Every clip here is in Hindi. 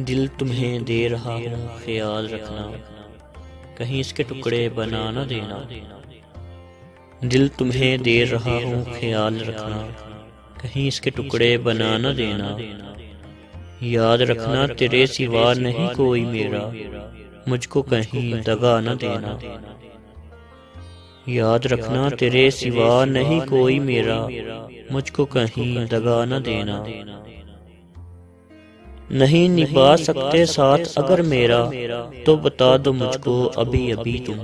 दिल तुम्हें दे रहा हूँ ख्याल रखना, कहीं इसके टुकड़े बना न देना। दिल तुम्हें दे रहा हूँ ख्याल रखना, कहीं इसके टुकड़े बना न देना। याद रखना तेरे सिवा नहीं कोई मेरा, मुझको कहीं दगा न देना। याद रखना तेरे सिवा नहीं कोई मेरा, मुझको कहीं दगा न देना। नहीं निभा सकते साथ अगर मेरा, तो बता दो मुझको अभी अभी तुम।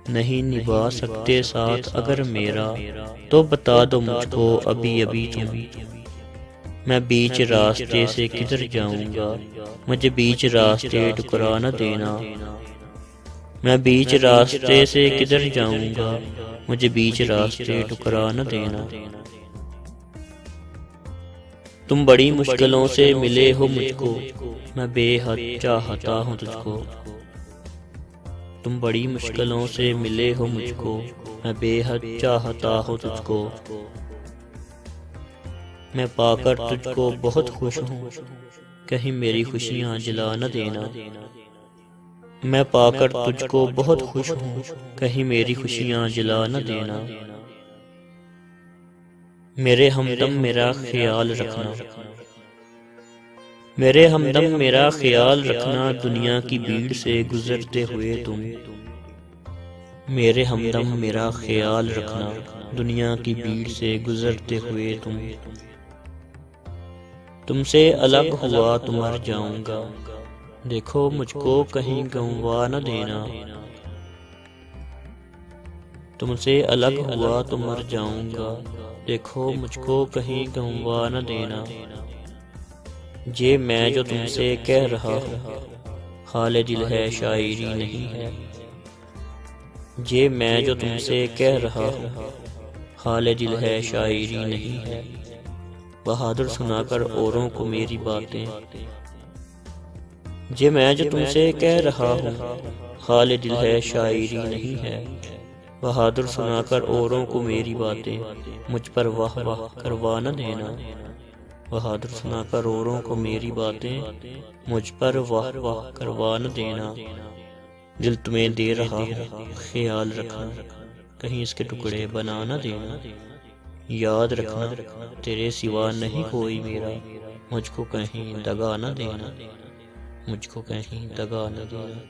नहीं निभा सकते साथ अगर मेरा, तो बता दो मुझको अभी अभी तुम। मैं बीच रास्ते से किधर जाऊंगा, मुझे बीच रास्ते ठुकरा न देना। मैं बीच रास्ते से किधर जाऊंगा, मुझे बीच रास्ते ठुकरा न देना। तुम बड़ी मुश्किलों से मिले हो मुझको, मैं बेहद चाहता हूँ तुझको। तुम बड़ी मुश्किलों से मिले हो मुझको, मैं बेहद चाहता हूँ तुझको। मैं पाकर तुझको बहुत खुश हूँ, कहीं मेरी खुशियाँ जला न देना। मैं पाकर तुझको बहुत खुश हूँ, कहीं मेरी खुशियाँ जला न देना। मेरे हमदम मेरा ख्याल रखना, मेरे हमदम मेरा ख्याल रखना, दुनिया की भीड़ से गुजरते हुए तुम। मेरे हमदम मेरा ख्याल रखना, दुनिया की भीड़ से गुजरते हुए तुम। तुमसे अलग हुआ तो मर जाऊंगा, देखो मुझको कहीं गंवा न देना। तुमसे अलग हुआ तो मर जाऊंगा, देखो मुझको कहीं गंवा न देना। ये मैं जो तुमसे कह रहा हूँ, हाल दिल है शायरी नहीं है। ये मैं जो तुमसे कह रहा हूँ, हाल दिल है शायरी नहीं है। बहादुर सुनाकर औरों को मेरी बातें। ये मैं जो तुमसे कह रहा हूँ, हाल दिल है शायरी नहीं है। बहादुर सुनाकर औरों को मेरी बातें, मुझ पर वाह वाह करवा न देना। बहादुर सुनाकर औरों को मेरी बातें, मुझ पर वाह वाह करवा न देना। दिल तुम्हें दे रहा हूँ ख्याल रखना, कहीं इसके टुकड़े बना न देना। याद रखना तेरे सिवा नहीं कोई मेरा, मुझको कहीं दगा न देना। मुझको कहीं दगा न देना।